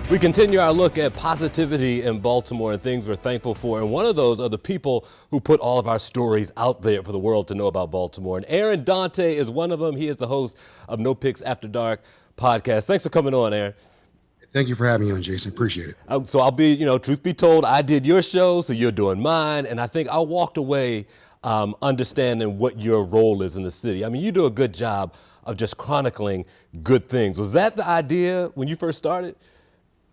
We continue our look at positivity in Baltimore and things we're thankful for. And one of those are the people who put all of our stories out there for the world to know about Baltimore. And Aaron Dante is one of them. He is the host of No Picks After Dark podcast. Thanks for coming on, Aaron. Thank you for having me on, Jason. Appreciate it. So I'll be, truth be told, I did your show, so you're doing mine. And I think I walked away understanding what your role is in the city. I mean, you do a good job of just chronicling good things. Was that the idea when you first started?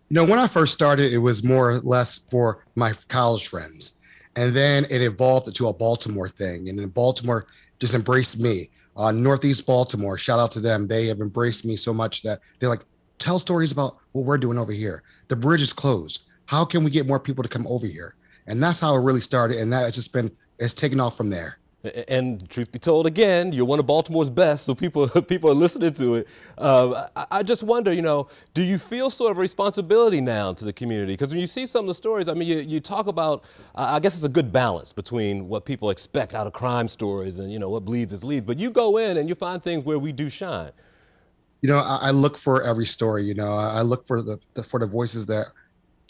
When I first started, it was more or less for my college friends. And then it evolved into a Baltimore thing. And then Baltimore just embraced me. Northeast Baltimore, shout out to them. They have embraced me so much that they're like, tell stories about what we're doing over here. The bridge is closed. How can we get more people to come over here? And that's how it really started. And that has just been, it's taken off from there. And truth be told, again, you're one of Baltimore's best, so people are listening to it. I just wonder, do you feel sort of a responsibility now to the community? Because when you see some of the stories, I mean, you talk about, I guess it's a good balance between what people expect out of crime stories and, what bleeds is leads. But you go in and you find things where we do shine. I look for every story. I look for the voices that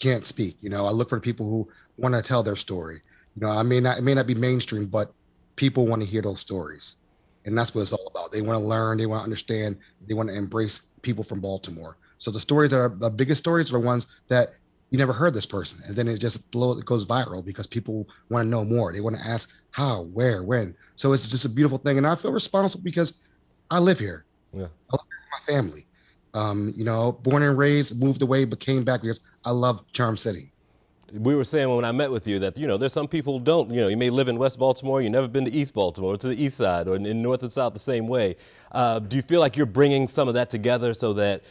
can't speak. I look for the people who want to tell their story. It may not be mainstream, but people want to hear those stories. And that's what it's all about. They want to learn, they want to understand, they want to embrace people from Baltimore. So the stories that are the biggest stories are the ones that you never heard this person. And then it goes viral because people want to know more. They want to ask how, where, when. So it's just a beautiful thing. And I feel responsible because I live here. Yeah. I live here with my family. Born and raised, moved away, but came back because I love Charm City. We were saying when I met with you that, there's some people who don't, you may live in West Baltimore, you've never been to East Baltimore, or to the East Side, or in North and South the same way. Do you feel like you're bringing some of that together so that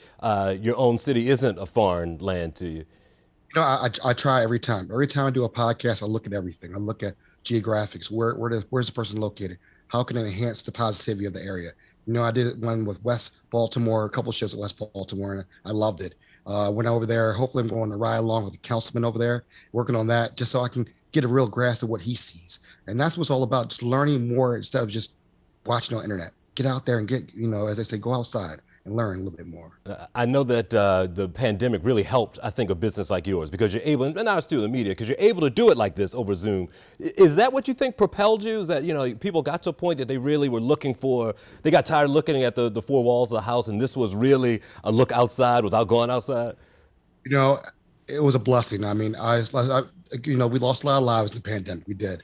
your own city isn't a foreign land to you? I try every time. Every time I do a podcast, I look at everything. I look at geographics. Where's the person located? How can it enhance the positivity of the area? I did one with West Baltimore, a couple of shows at West Baltimore, and I loved it. Went over there. Hopefully I'm going to ride along with the councilman over there, working on that just so I can get a real grasp of what he sees. And that's what's all about, just learning more instead of just watching on the internet. Get out there and get, as they say, go outside and learn a little bit more. I know that the pandemic really helped, I think, a business like yours because you're able, and now it's through the media, because you're able to do it like this over Zoom. Is that what you think propelled you? Is that, people got to a point that they really were they got tired of looking at the four walls of the house, and this was really a look outside without going outside? It was a blessing. I mean, we lost a lot of lives in the pandemic. We did.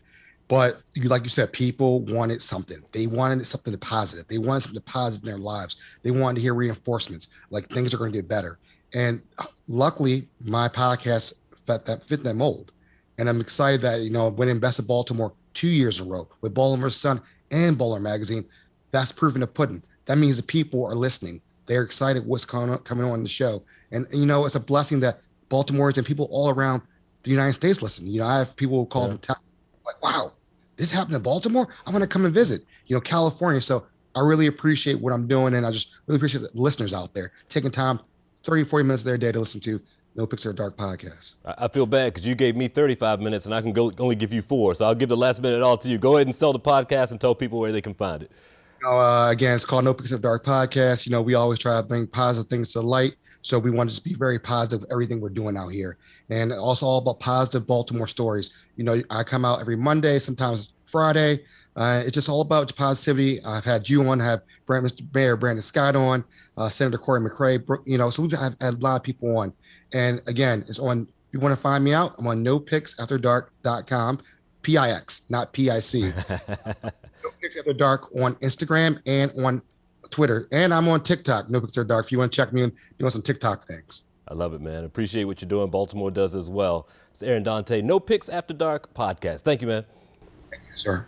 But like you said, people wanted something. They wanted something positive. They wanted something positive in their lives. They wanted to hear reinforcements, like things are going to get better. And luckily, my podcast fit that mold. And I'm excited that, winning Best of Baltimore 2 years in a row with Baltimore Sun and Baller Magazine, that's proven the pudding. That means the people are listening. They're excited what's coming on the show. And it's a blessing that Baltimoreans and people all around the United States listen. I have people who call them like, wow, this happened in Baltimore? I want to come and visit, California. So I really appreciate what I'm doing. And I just really appreciate the listeners out there taking time, 30, 40 minutes of their day to listen to No Picks After Dark podcast. I feel bad because you gave me 35 minutes and I can only give you 4. So I'll give the last minute all to you. Go ahead and sell the podcast and tell people where they can find it. Again, it's called No Picks After Dark podcast. We always try to bring positive things to light. So we want to just be very positive with everything we're doing out here. And also all about positive Baltimore stories. I come out every Monday, sometimes Friday. It's just all about positivity. I've had you on, have Mr. Mayor Brandon Scott on, Senator Corey McRae, so we've had a lot of people on. And again, it's on, if you want to find me out, I'm on nopicksafterdark.com, PIX, not PIC. No Picks After Dark on Instagram and on Twitter, and I'm on TikTok, No Picks After Dark, if you want to check me and doing some TikTok things. I love it, man. Appreciate what you're doing. Baltimore does as well. It's Aaron Dante, No Picks After Dark podcast. Thank you, man. Thank you, sir.